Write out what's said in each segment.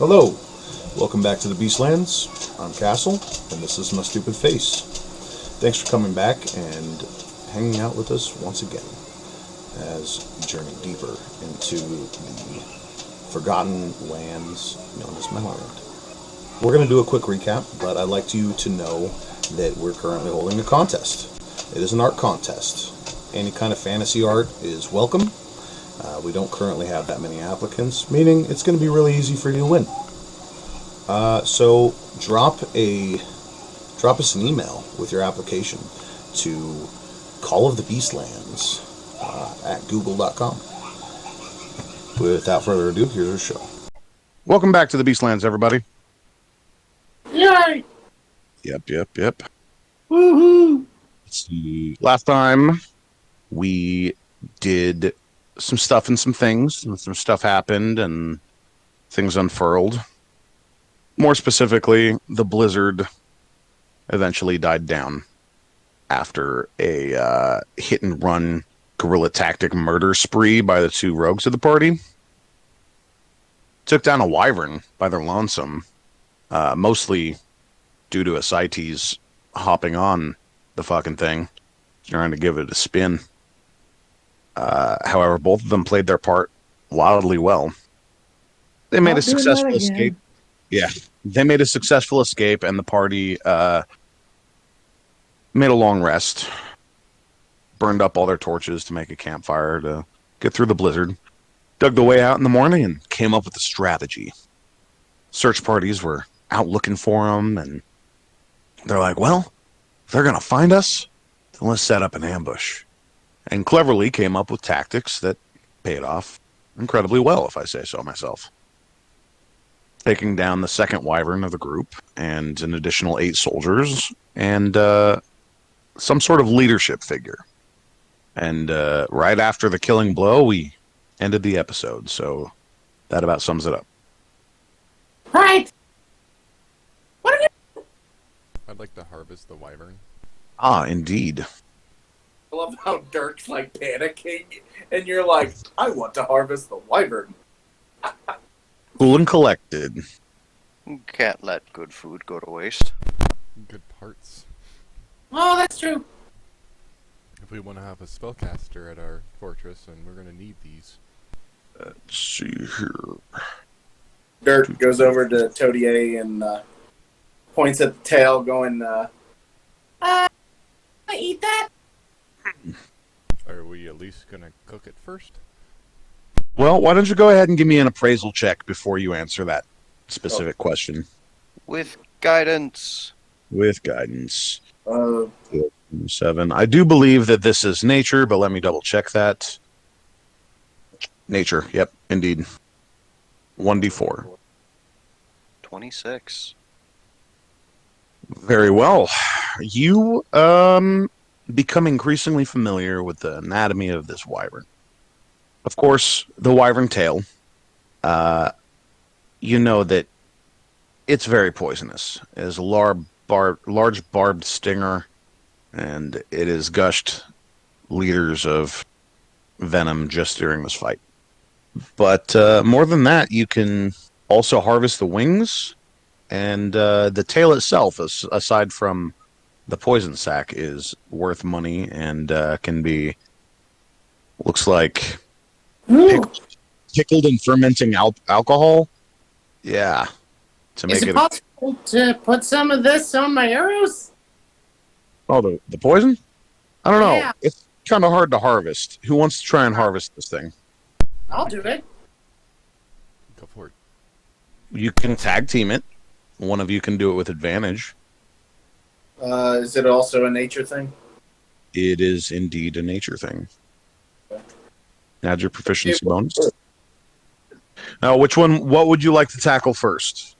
Hello, welcome back to the Beastlands. I'm Castle, and this is my stupid face. Thanks for coming back and hanging out with us once again as we journey deeper into the forgotten lands known as Melland. We're going to do a quick recap, but I'd like you to know that we're currently holding a contest. It is an art contest. Any kind of fantasy art is welcome. We don't currently have that many applicants, meaning it's going to be really easy for you to win. So drop us an email with your application to callofthebeastlands at google.com. Without further ado, here's our show. Welcome back to the Beastlands, everybody. Yay! Yep. Woohoo! Let's see. Last time we did some stuff and some things, and some stuff happened and things unfurled. More specifically, the blizzard eventually died down after a hit-and-run guerrilla tactic murder spree by the two rogues of the party. Took down a wyvern by their lonesome, mostly due to ascites hopping on the fucking thing, trying to give it a spin. However, both of them played their part wildly well. They made a successful escape. Yeah, they made a successful escape, and the party made a long rest. Burned up all their torches to make a campfire to get through the blizzard. Dug the way out in the morning and came up with a strategy. Search parties were out looking for them, and they're like, well, if they're going to find us, then let's set up an ambush. And cleverly came up with tactics that paid off incredibly well, if I say so myself. Taking down the second wyvern of the group and an additional 8 soldiers and some sort of leadership figure. And right after the killing blow, we ended the episode. So that about sums it up. Right! What are you... I'd like to harvest the wyvern. Ah, indeed. I love how Dirk's like panicking, and you're like, I want to harvest the wyvern. Cool and collected. Can't let good food go to waste. Good parts. Oh, that's true. If we want to have a spellcaster at our fortress, and we're going to need these. Let's see here. Dirk goes over to Todier and points at the tail, going, I eat that? Are we at least going to cook it first? Well, why don't you go ahead and give me an appraisal check before you answer that specific question. With guidance. With guidance. 7. I do believe that this is nature, but let me double check that. Nature, yep, indeed. 1d4. 26. Very well. You become increasingly familiar with the anatomy of this wyvern. Of course, the wyvern tail, you know that it's very poisonous. It is a large barbed stinger, and it has gushed liters of venom just during this fight. But more than that, you can also harvest the wings, and the tail itself, aside from the poison sac, is worth money and can be, looks like, pickled and fermenting alcohol. Yeah. To make Is it possible to put some of this on my arrows? Oh, the poison? I don't know. Yeah. It's kind of hard to harvest. Who wants to try and harvest this thing? I'll do it. Go for it. You can tag team it. One of you can do it with advantage. Is it also a nature thing? It is indeed a nature thing. Okay. Add your proficiency bonus. Now, what would you like to tackle first?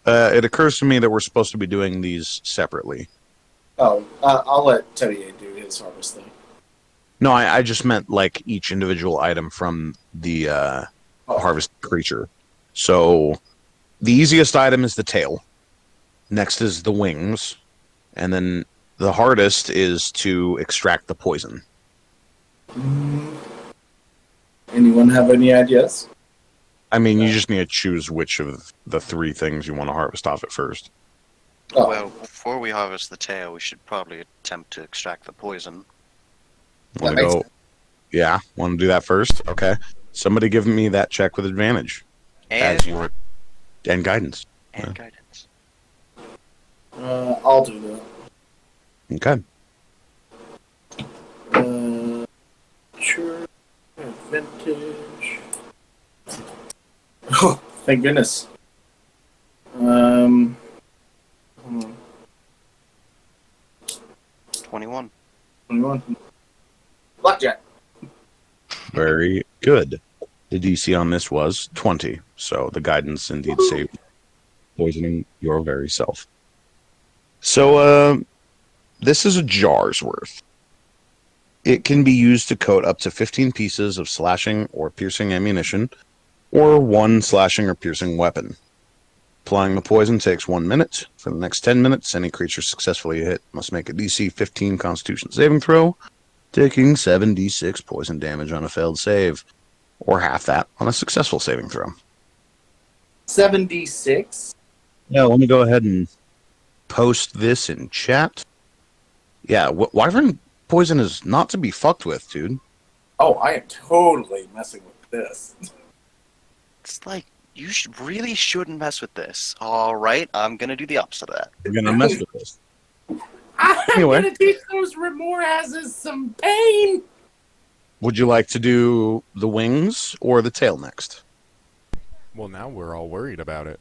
It occurs to me that we're supposed to be doing these separately. Oh, I'll let Todier do his harvest thing. No, I just meant like each individual item from the harvest creature. So the easiest item is the tail. Next is the wings. And then the hardest is to extract the poison. Anyone have any ideas? I mean, you just need to choose which of the three things you want to harvest off at first. Oh. Well, before we harvest the tail, we should probably attempt to extract the poison. Want to makes go? Yeah, want to do that first? Okay. Somebody give me that check with advantage And as your and guidance. and guidance. I'll do that. Okay. Sure. Vintage. Oh, thank goodness. Hold on. 21. 21. Blackjack. Very good. The DC on this was 20, so the guidance indeed saved poisoning your very self. So, this is a jar's worth. It can be used to coat up to 15 pieces of slashing or piercing ammunition, or one slashing or piercing weapon. Applying the poison takes 1 minute. For the next 10 minutes, any creature successfully hit must make a DC 15 Constitution saving throw, taking 7d6 poison damage on a failed save, or half that on a successful saving throw. 76. Yeah, let me go ahead and post this in chat. Yeah, wyvern poison is not to be fucked with, dude. Oh, I am totally messing with this. It's like, you really shouldn't mess with this. Alright, I'm gonna do the opposite of that. We're gonna mess with this. I'm Anyway. gonna teach those remorazes some pain. Would you like to do the wings or the tail next? Well, now we're all worried about it.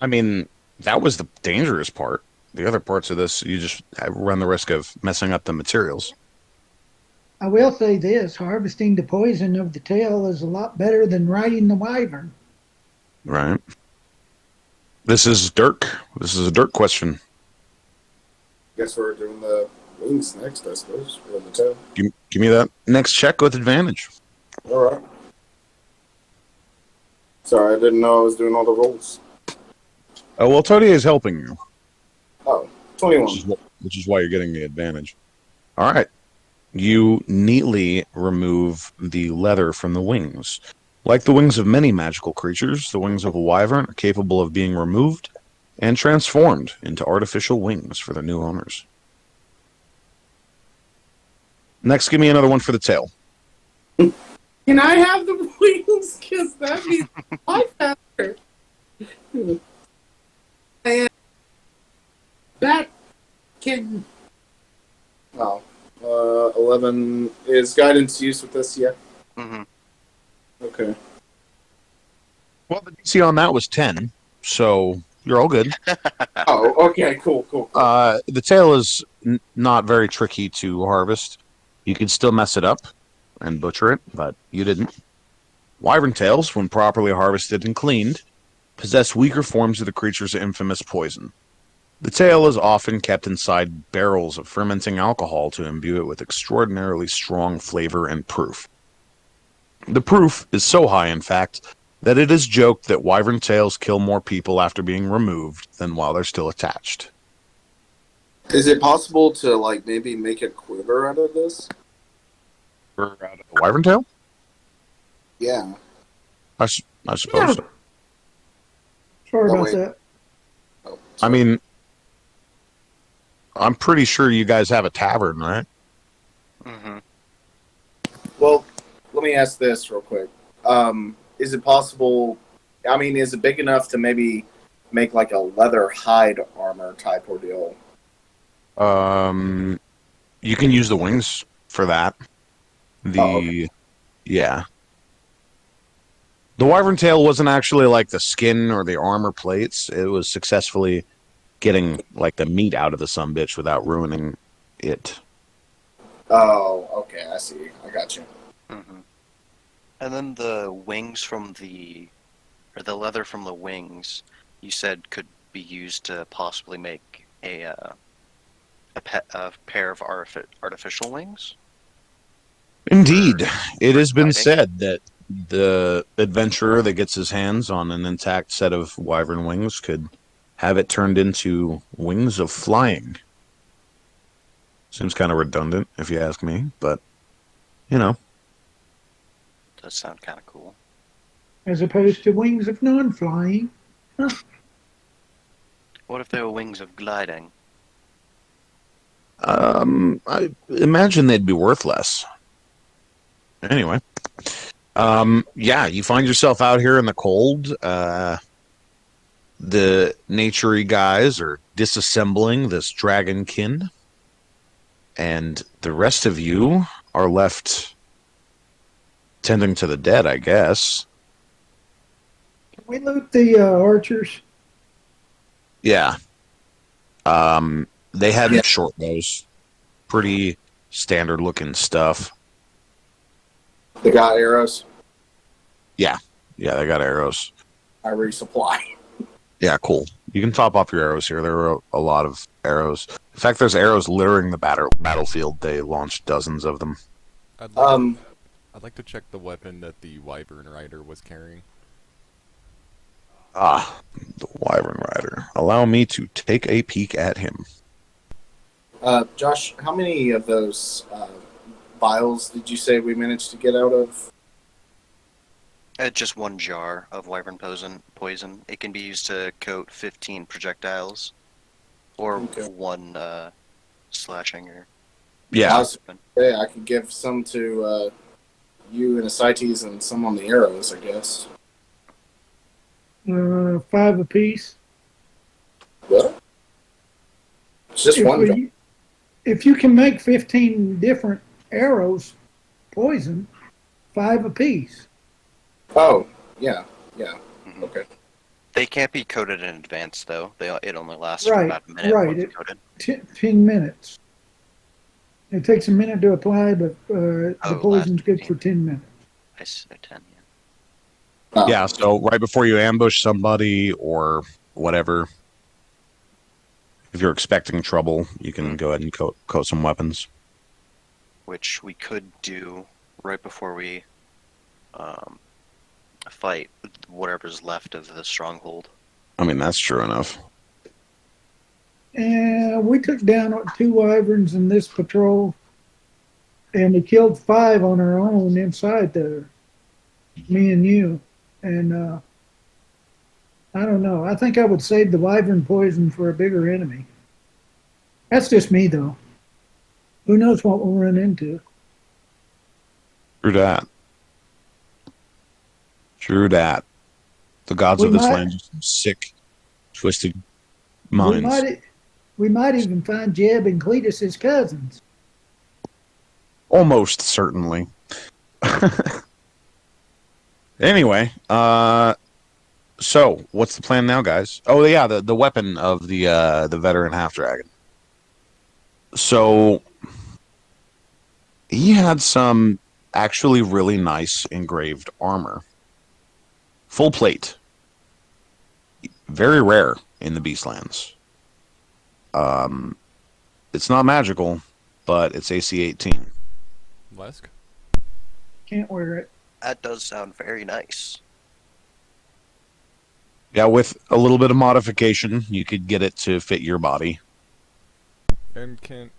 I mean, that was the dangerous part. The other parts of this, you just run the risk of messing up the materials. I will say this, harvesting the poison of the tail is a lot better than riding the wyvern. Right. This is Dirk. This is a Dirk question. Guess we're doing the wings next, I suppose, or the tail. Give me that next check with advantage. All right. Sorry, I didn't know I was doing all the rolls. Oh, well, Tony is helping you, Oh, 21. which is why you're getting the advantage. All right. You neatly remove the leather from the wings. Like the wings of many magical creatures, the wings of a wyvern are capable of being removed and transformed into artificial wings for their new owners. Next, give me another one for the tail. Can I have the wings? Because that means I faster. And that can. Oh, 11. Is guidance used with this yet? Mm-hmm. Okay. Well, the DC on that was 10, so you're all good. Oh, okay, cool. The tail is not very tricky to harvest. You can still mess it up and butcher it, but you didn't. Wyvern tails, when properly harvested and cleaned, possess weaker forms of the creature's infamous poison. The tail is often kept inside barrels of fermenting alcohol to imbue it with extraordinarily strong flavor and proof. The proof is so high, in fact, that it is joked that wyvern tails kill more people after being removed than while they're still attached. Is it possible to, like, maybe make a quiver out of this? Out of the wyvern tail? Yeah. I suppose so. Sorry Oh, about wait. that. Oh, I mean, I'm pretty sure you guys have a tavern, right? Mm-hmm. Well, let me ask this real quick. Is it possible? I mean, is it big enough to maybe make like a leather hide armor type ordeal? You can use the wings for that. Okay. Yeah. The wyvern tail wasn't actually like the skin or the armor plates. It was successfully getting like the meat out of the sumbitch without ruining it. Oh, okay. I see. I got you. Mm-hmm. And then the wings from the leather from the wings, you said could be used to possibly make a pair of artificial wings? Indeed, it has been Fighting? said that the adventurer that gets his hands on an intact set of wyvern wings could have it turned into wings of flying. Seems kind of redundant, if you ask me, but, you know. Does sound kind of cool. as opposed to wings of non-flying. Huh. What if they were wings of gliding? I imagine they'd be worth less. Anyway, yeah, you find yourself out here in the cold. The naturey guys are disassembling this dragonkin, and the rest of you are left tending to the dead, I guess. Can we loot the archers? Yeah. They had Yeah. short bows, pretty standard looking stuff. They got arrows. Yeah, they got arrows. I resupply. Yeah, cool. You can top off your arrows here. There are a lot of arrows. In fact, there's arrows littering the battlefield. They launched dozens of them. I'd like to check the weapon that the Wyvern Rider was carrying. Ah, the Wyvern Rider. Allow me to take a peek at him. Josh, how many of those vials did you say we managed to get out of? Just one jar of wyvern poison. It can be used to coat 15 projectiles, or Okay. one slashing. Or Yeah, Yeah, I could give some to you and Ascites and some on the arrows, I guess. 5 apiece. What? It's just If, one jar. if you can make 15 different arrows poison, 5 apiece. Oh, yeah. Mhm. Okay. They can't be coated in advance, though. It only lasts Right, for about a minute right. once coated. 10 minutes. It takes a minute to apply, but the Oh, poison's last good 15. for 10 minutes. I said 10, yeah. Oh. yeah. So right before you ambush somebody or whatever, if you're expecting trouble, you can go ahead and coat some weapons. Which we could do right before we fight whatever's left of the stronghold. I mean, that's true enough. And we took down 2 wyverns in this patrol, and we killed 5 on our own inside there. Me and you. And I don't know. I think I would save the wyvern poison for a bigger enemy. That's just me, though. Who knows what we'll run into? True that. True that. The gods We of this might- land just have sick, twisted We minds. might even find Jeb and Cletus's cousins. Almost certainly. Anyway, so what's the plan now, guys? Oh yeah, the weapon of the veteran half dragon. So he had some actually really nice engraved armor. Full plate. Very rare in the Beastlands. It's not magical, but it's AC 18. Lesk? Can't wear it. That does sound very nice. Yeah, with a little bit of modification, you could get it to fit your body. And can't...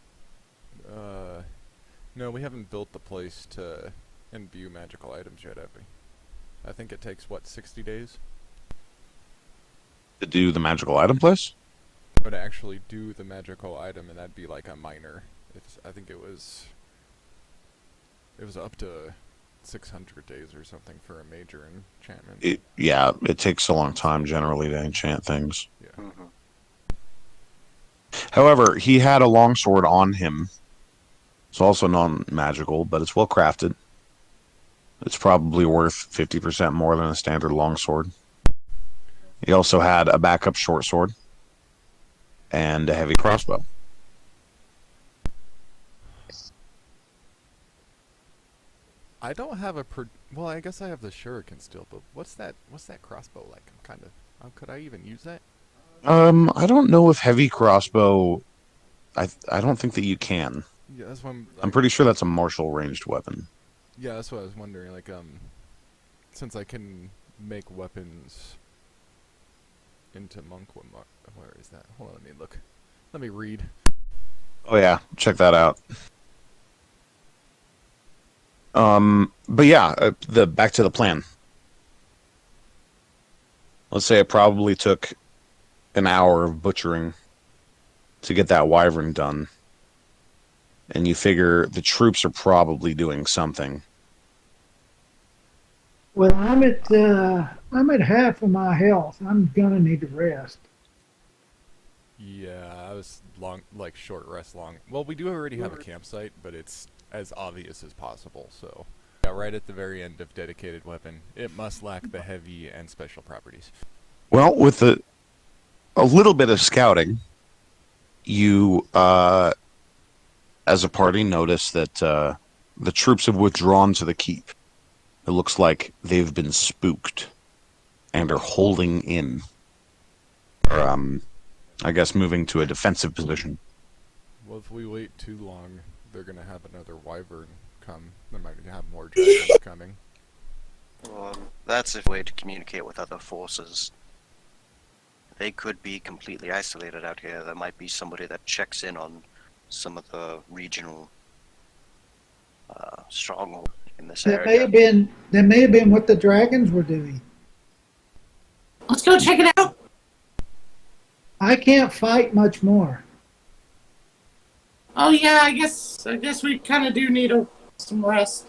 No, we haven't built the place to imbue magical items yet, have we? I think it takes, what, 60 days? To do the magical item place? But to actually do the magical item, and that'd be like a minor. I think it was up to 600 days or something for a major enchantment. It takes a long time generally to enchant things. Yeah. Mm-hmm. However, he had a longsword on him. It's also non-magical, but it's well crafted. It's probably worth 50% more than a standard longsword. He also had a backup short sword and a heavy crossbow. I don't have well, I guess I have the shuriken still, but what's that crossbow like? I'm kind of... could I even use that? I don't know if heavy crossbow... I don't think that you can. Yeah, that's what I'm pretty sure that's a martial ranged weapon. Yeah, that's what I was wondering. Like, since I can make weapons into monk, where is that? Hold on, let me look. Let me read. Oh yeah, check that out. But yeah, back to the plan. Let's say it probably took an hour of butchering to get that wyvern done. And you figure the troops are probably doing something. Well, I'm at half of my health. I'm gonna need to rest. Yeah, I was short rest long. Well, we do already have a campsite, but it's as obvious as possible, so. Yeah, right at the very end of dedicated weapon. It must lack the heavy and special properties. Well, with a little bit of scouting, you, as a party, notice that the troops have withdrawn to the keep. It looks like they've been spooked and are holding in. Or, I guess moving to a defensive position. Well, if we wait too long, they're gonna have another wyvern come. They might have more dragons coming. That's a way to communicate with other forces. They could be completely isolated out here. There might be somebody that checks in on some of the regional stronghold in this That area. may have been what the dragons were doing. Let's go check it out. I can't fight much more. Oh yeah, I guess we kind of do need some rest.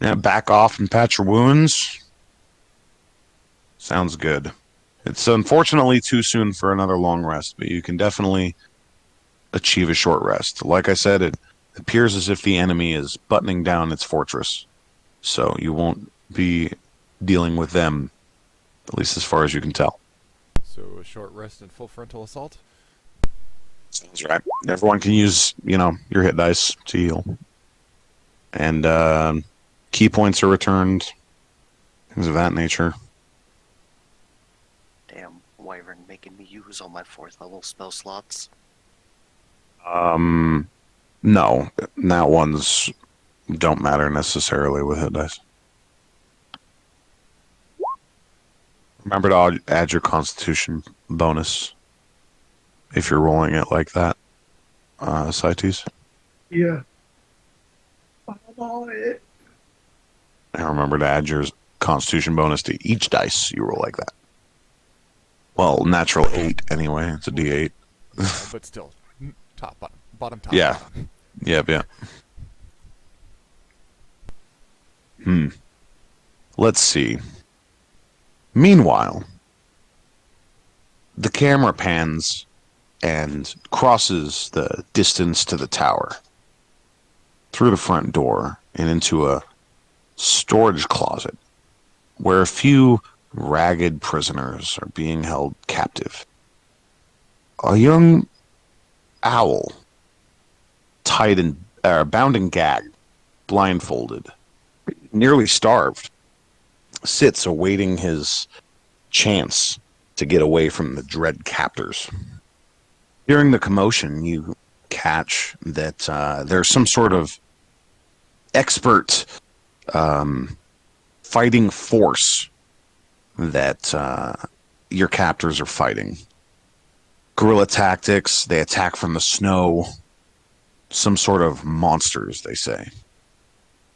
Yeah, back off and patch your wounds. Sounds good. It's unfortunately too soon for another long rest, but you can definitely achieve a short rest. Like I said, it appears as if the enemy is buttoning down its fortress, so you won't be dealing with them, at least as far as you can tell. So a short rest and full frontal assault? Sounds right. Everyone can use, your hit dice to heal. And key points are returned, things of that nature. Damn, wyvern making me use all my 4th level spell slots. No, that ones don't matter necessarily with hit dice. Remember to add your Constitution bonus if you're rolling it like that, Cites. Yeah. And remember to add your Constitution bonus to each dice you roll like that. Well, natural 8 anyway. It's a D8. But still, bottom top. Yeah. Yep. Let's see. Meanwhile, the camera pans and crosses the distance to the tower, through the front door, and into a storage closet where a few ragged prisoners are being held captive. A young owl, tied and bound and gagged, blindfolded, nearly starved, sits awaiting his chance to get away from the dread captors. During the commotion, you catch that there's some sort of expert fighting force that your captors are fighting. Guerrilla tactics, they attack from the snow, some sort of monsters, they say.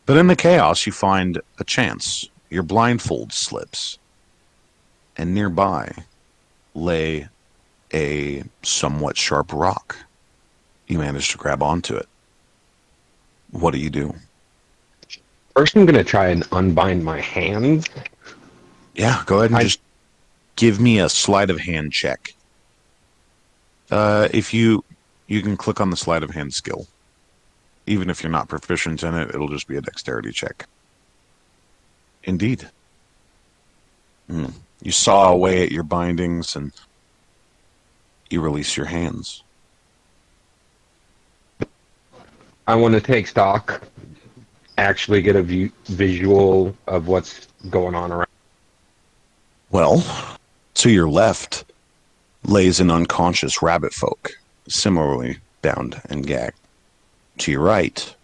But in the chaos, you find a chance. Your blindfold slips, and nearby lay a somewhat sharp rock. You manage to grab onto it. What do you do? First, I'm going to try and unbind my hands. Yeah, go ahead and just give me a sleight of hand check. If you can click on the sleight of hand skill. Even if you're not proficient in it, it'll just be a dexterity check. Indeed. You saw away at your bindings and you release your hands. I want to take stock, actually get a visual of what's going on around. Well, to your left lays an unconscious rabbit folk, similarly bound and gagged. To your right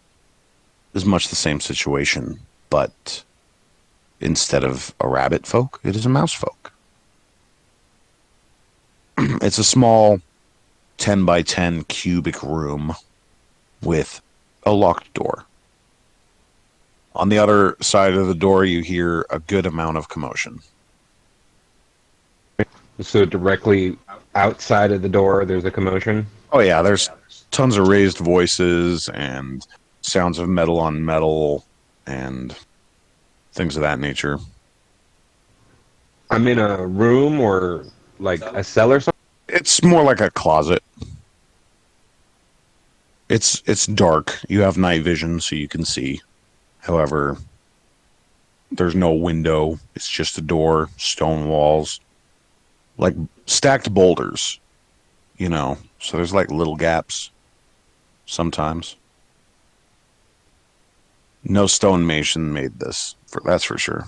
is much the same situation, but instead of a rabbit folk, it is a mouse folk. It's a small 10 by 10 cubic room with a locked door. On the other side of the door, you hear a good amount of commotion. So directly outside of the door, there's a commotion. Oh yeah, there's tons of raised voices and sounds of metal on metal and things of that nature. I'm in a room or like a cell or something. It's more like a closet. It's dark. You have night vision, so you can see. However, there's no window. It's just a door, stone walls, like stacked boulders. So there's like little gaps sometimes. No stonemason made this. That's for sure.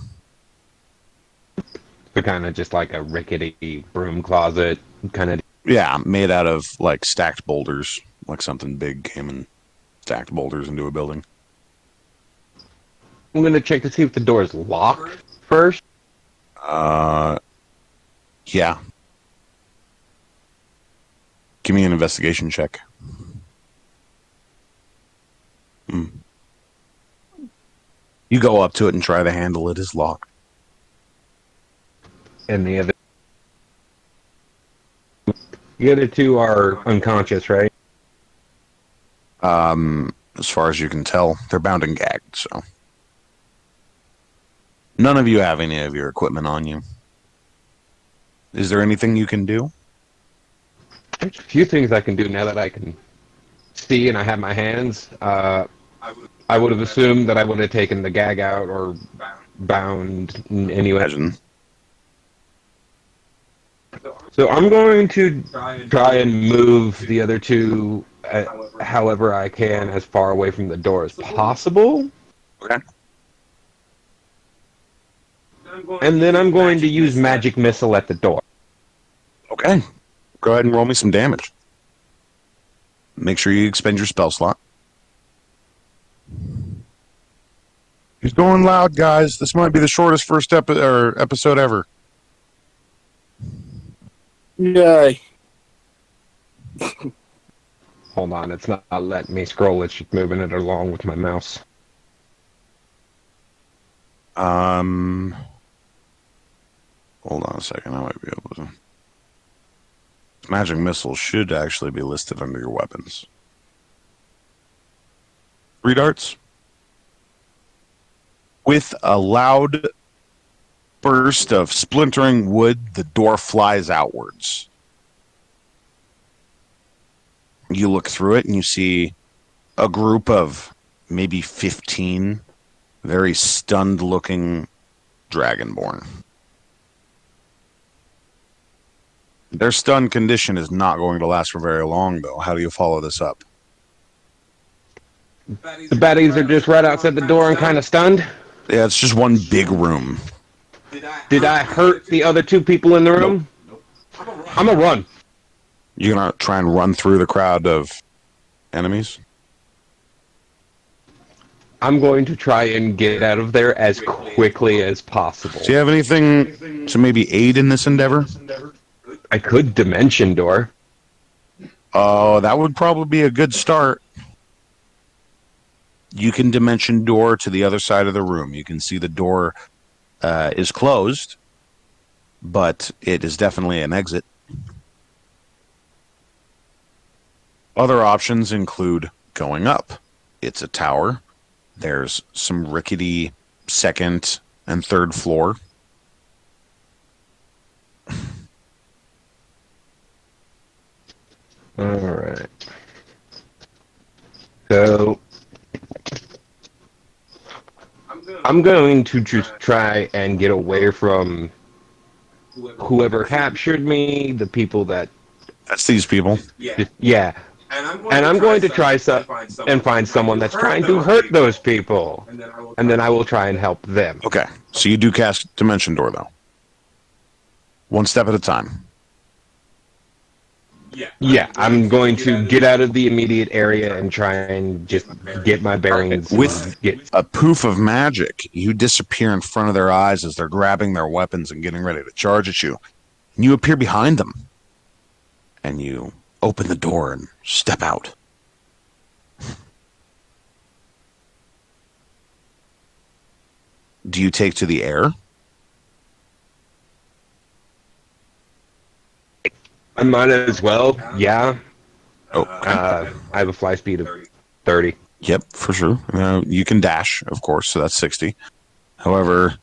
So kind of just like a rickety broom closet kind of. Yeah, made out of like stacked boulders, like something big came and stacked boulders into a building. I'm gonna check to see if the door is locked first. Yeah. Give me an investigation check. You go up to it and try to handle it. It's locked. And the other two are unconscious, right? As far as you can tell, they're bound and gagged, so. None of you have any of your equipment on you. Is there anything you can do? There's a few things I can do now that I can see and I have my hands. I would have assumed that I would have taken the gag out or bound anyway. Imagine. So I'm going to try and move the other two however I can as far away from the door as possible. Okay. And then I'm going to use magic missile at the door. Okay. Go ahead and roll me some damage. Make sure you expend your spell slot. He's going loud, guys. This might be the shortest first episode ever. Yay. Hold on, it's not letting me scroll. It's just moving it along with my mouse. Hold on a second. I might be able to. Magic missile should actually be listed under your weapons. 3 darts. With a loud burst of splintering wood, the door flies outwards. You look through it and you see a group of maybe 15 very stunned-looking dragonborn. Their stunned condition is not going to last for very long, though. How do you follow this up? The baddies are just right outside the door and kind of stunned. Yeah, it's just one big room. Did I hurt the other two people in the room? Nope. I'm gonna run. You're going to try and run through the crowd of enemies? I'm going to try and get out of there as quickly as possible. Do you have anything to maybe aid in this endeavor? I could dimension door. Oh, that would probably be a good start. You can dimension door to the other side of the room. You can see the door is closed, but it is definitely an exit. Other options include going up. It's a tower. There's some rickety second and third floor. All right. So I'm going to just try and get away from whoever captured me, the people that... That's these people. Yeah. And I'm going to try and find someone that's trying to hurt those people. And then I will try and help them. Okay, so you do cast Dimension Door, though. One step at a time. Yeah, I'm going to get out of the immediate area and try and just get my bearings. With a poof of magic, you disappear in front of their eyes as they're grabbing their weapons and getting ready to charge at you. And you appear behind them. And you open the door and step out. Do you take to the air? I might as well. Yeah. Oh, I have a fly speed of 30. yep, for sure. You can dash, of course, so that's 60. However,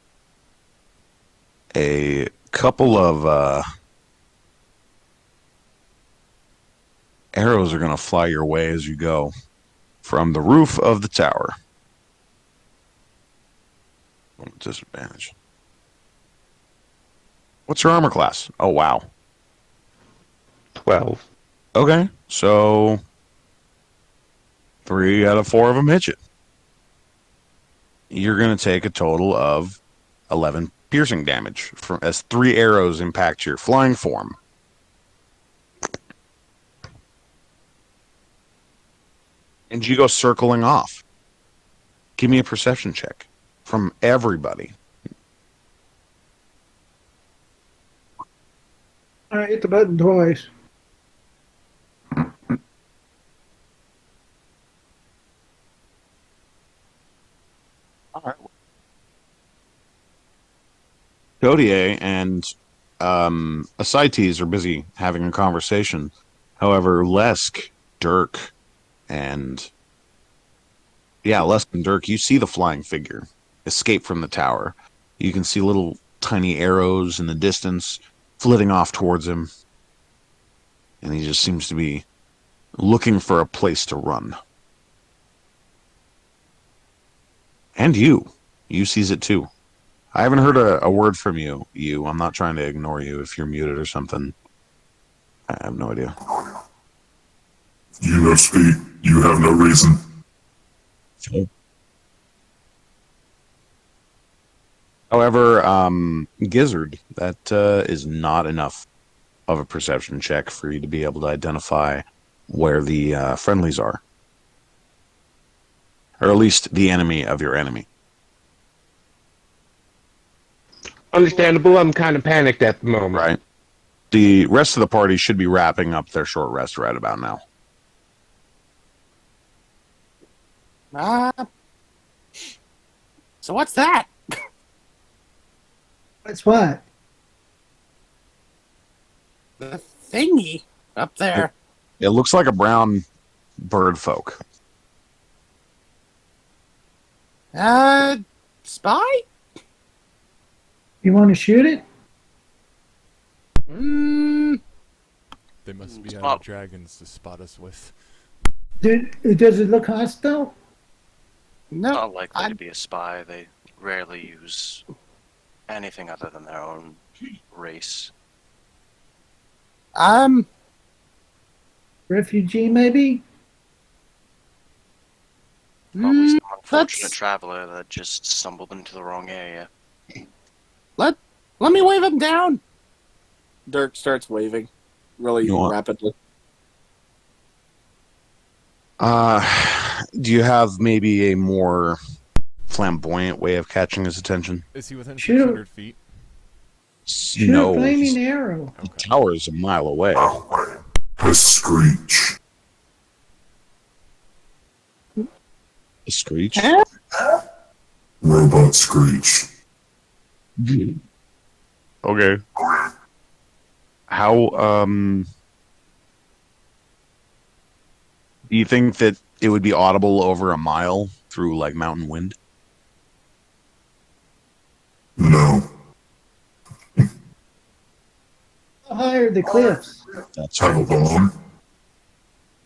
a couple of arrows are going to fly your way as you go from the roof of the tower. Disadvantage. What's your armor class? Oh, wow. 12. Okay, so 3 out of 4 of them hit you. You're going to take a total of 11 piercing damage as 3 arrows impact your flying form. And you go circling off. Give me a perception check from everybody. I hit the button twice. Godier and Ascites are busy having a conversation. However, Lesk, Dirk, and Lesk and Dirk, you see the flying figure escape from the tower. You can see little tiny arrows in the distance flitting off towards him. And he just seems to be looking for a place to run. And you sees it too. I haven't heard a word from you. I'm not trying to ignore you if you're muted or something. I have no idea. You no speak. You have no reason. However, Gizzard, that is not enough of a perception check for you to be able to identify where the friendlies are. Or at least the enemy of your enemy. Understandable. I'm kind of panicked at the moment. Right. The rest of the party should be wrapping up their short rest right about now. So what's that? What's what? The thingy up there. It looks like a brown bird folk. Spy? You want to shoot it? They must be out of dragons to spot us with. Does it look hostile? No. Not likely to be a spy. They rarely use anything other than their own race. Refugee, maybe? Probably some unfortunate traveler that just stumbled into the wrong area. Let me wave him down. Dirk starts waving really rapidly. Do you have maybe a more flamboyant way of catching his attention? Is he within Shoot 600 feet? Shoot a flaming arrow. The tower is a mile away. A screech. A screech? Robot screech. Okay. How, do you think that it would be audible over a mile through, like, mountain wind? No. How high are the cliffs? That's Have a bomb?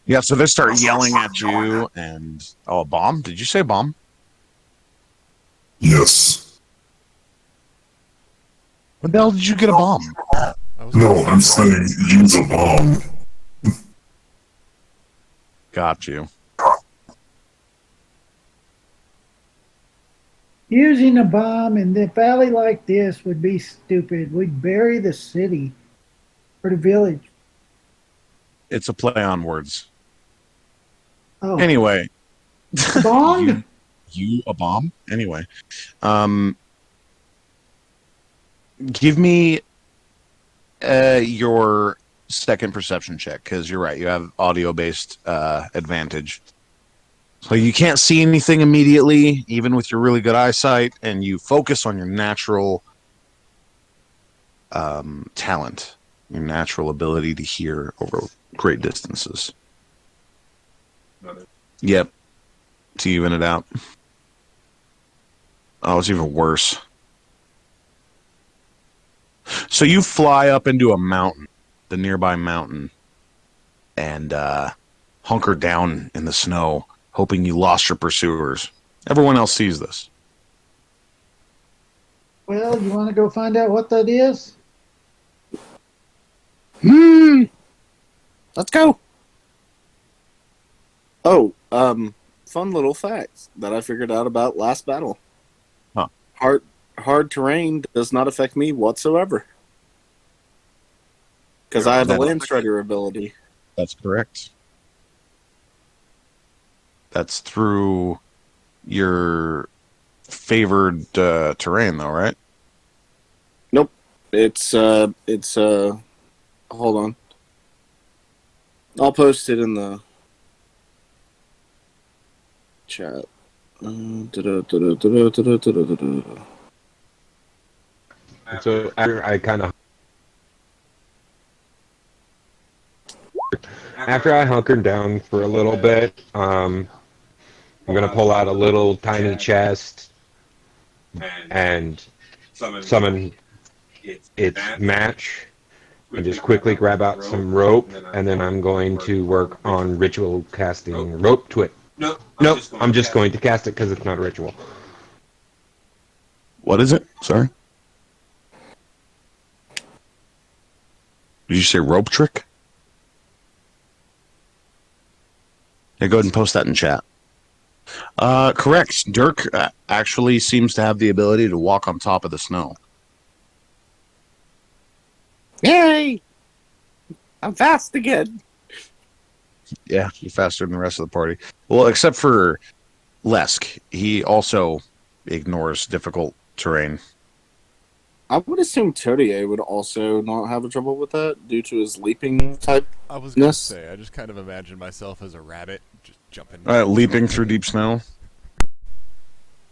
Yeah, so they start yelling at you and... Oh, a bomb? Did you say bomb? Yes. When the hell did you get a bomb? No, I'm saying use a bomb. Got you. Using a bomb in the valley like this would be stupid. We'd bury the city or the village. It's a play on words. Oh, Anyway. bomb? You a bomb? Anyway. Give me your second perception check, because you're right, you have audio-based advantage. So you can't see anything immediately, even with your really good eyesight, and you focus on your natural talent. your natural ability to hear over great distances. Yep. To even it out. Oh, it's even worse. So you fly up into a mountain, the nearby mountain, and hunker down in the snow, hoping you lost your pursuers. Everyone else sees this. Well, you want to go find out what that is? Let's go. Oh, fun little facts that I figured out about last battle. Huh. Hard terrain does not affect me whatsoever. Because I have a Landstrider ability. That's correct. That's through your favored terrain, though, right? Nope. It's hold on. I'll post it in the chat. So after I hunkered down for a little bit, I'm gonna pull out a little tiny chest and summon its match, and just quickly grab out some rope, and then I'm going to work on ritual casting rope twit. Nope, I'm just going to cast it because it's not a ritual. What is it? Sorry. Did you say rope trick? Yeah, go ahead and post that in chat. Correct. Dirk actually seems to have the ability to walk on top of the snow. Yay! I'm fast again. Yeah, you're faster than the rest of the party. Well, except for Lesk. He also ignores difficult terrain. I would assume Todier would also not have a trouble with that due to his leaping type. I was going to say, I just kind of imagine myself as a rabbit just jumping. Leaping through deep snow.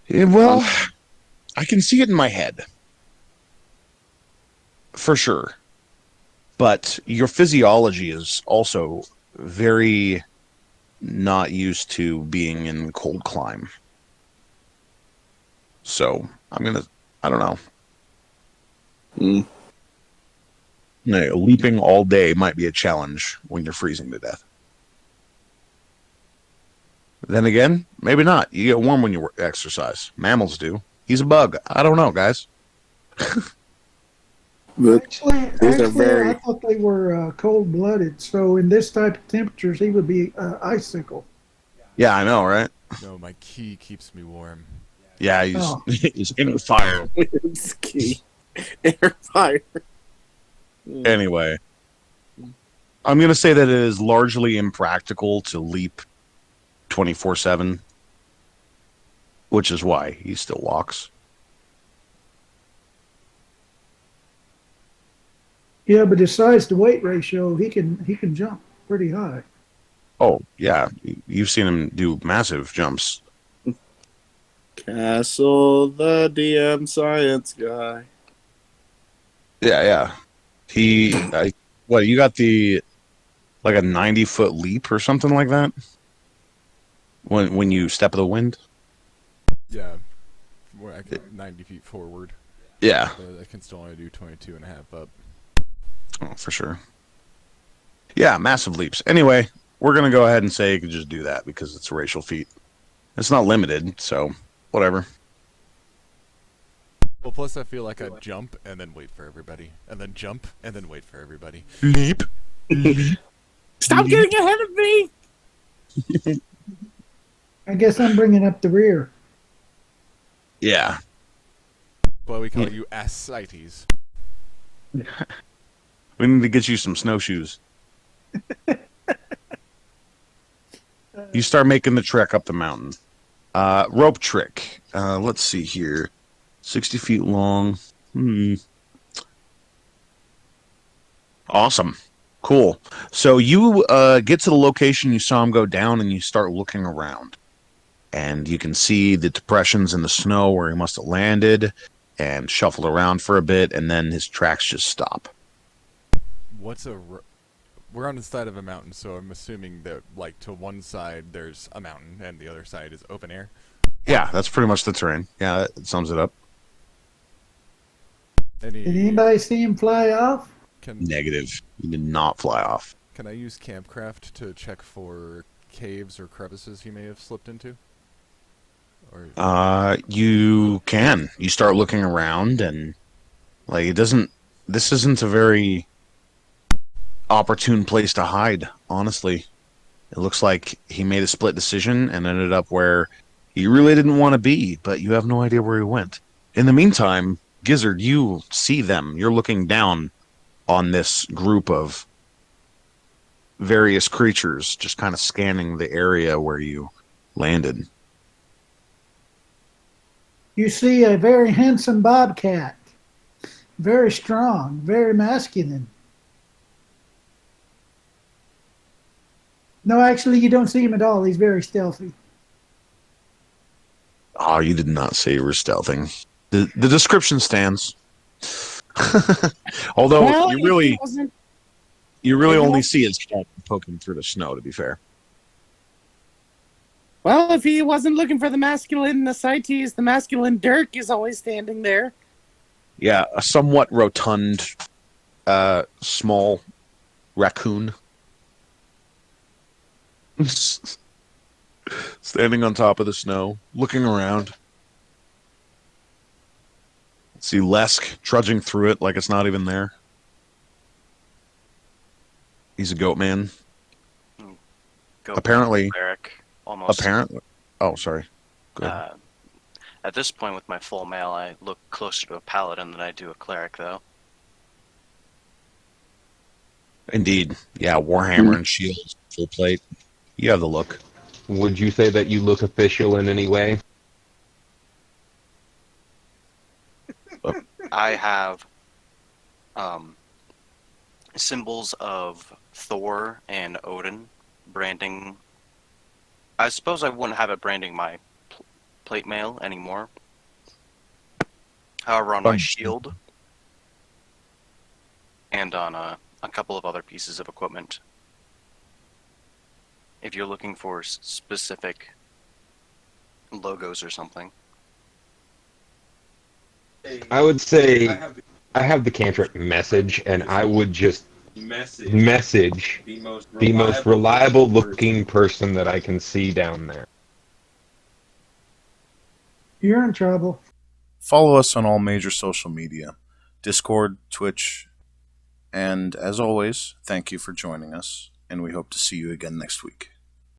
Yeah, well, I can see it in my head. For sure. But your physiology is also very not used to being in cold climb. So, I don't know. No, leaping all day might be a challenge when you're freezing to death. Then again, maybe not. You get warm when you exercise. Mammals do. He's a bug. I don't know, guys. Actually, I thought they were cold-blooded. So in this type of temperatures, he would be icicle. Yeah, I know, right? No, my key keeps me warm. Yeah, he's in fire. It's key. Air fire. Anyway, I'm going to say that it is largely impractical to leap 24/7, which is why he still walks. Yeah, but his size to weight ratio, he can jump pretty high. Oh, yeah. You've seen him do massive jumps. Castle, the DM science guy. Yeah. You got like a 90-foot leap or something like that? When you step of the wind? Yeah. I get 90 feet forward. Yeah. But I can still only do 22 and a half up. Oh, for sure. Yeah, massive leaps. Anyway, we're going to go ahead and say you can just do that because it's a racial feat. It's not limited, so whatever. Well, plus I feel like I'd jump and then wait for everybody. And then jump and then wait for everybody. Leap. Stop getting ahead of me! I guess I'm bringing up the rear. Yeah. Well, we call you ascites. We need to get you some snowshoes. You start making the trek up the mountain. Rope trick. Let's see here. 60 feet long. Awesome. Cool. So you get to the location you saw him go down and you start looking around. And you can see the depressions in the snow where he must have landed and shuffled around for a bit, and then his tracks just stop. We're on the side of a mountain, so I'm assuming that, like, to one side there's a mountain and the other side is open air. Yeah, that's pretty much the terrain. Yeah, that sums it up. Did anybody see him fly off? Negative. He did not fly off. Can I use Campcraft to check for caves or crevices he may have slipped into? Or You can. You start looking around, and like it doesn't. This isn't a very opportune place to hide. Honestly, it looks like he made a split decision and ended up where he really didn't want to be, but you have no idea where he went. In the meantime, Gizzard, you see them. You're looking down on this group of various creatures, just kind of scanning the area where you landed. You see a very handsome bobcat, very strong, very masculine. No, actually, you don't see him at all. He's very stealthy. Oh, you did not say you were stealthing. The description stands. Although Well, you really only see his head poking through the snow, to be fair. Well, if he wasn't looking for the masculine ascites, the masculine Dirk is always standing there. Yeah, a somewhat rotund, small raccoon. Standing on top of the snow, looking around. See Lesk trudging through it like it's not even there. He's a goat man. Apparently. Cleric, almost. Apparently. Oh, sorry. Go ahead. At this point, with my full mail, I look closer to a paladin than I do a cleric, though. Indeed. Yeah, Warhammer and shield, full plate. You have the look. Would you say that you look official in any way? I have symbols of Thor and Odin branding. I suppose I wouldn't have it branding my plate mail anymore. However, on my shield and on a couple of other pieces of equipment, if you're looking for specific logos or something. I would say I have the cantrip message, and I would just message the most reliable looking person that I can see down there. You're in trouble. Follow us on all major social media, Discord, Twitch, and as always, thank you for joining us, and we hope to see you again next week.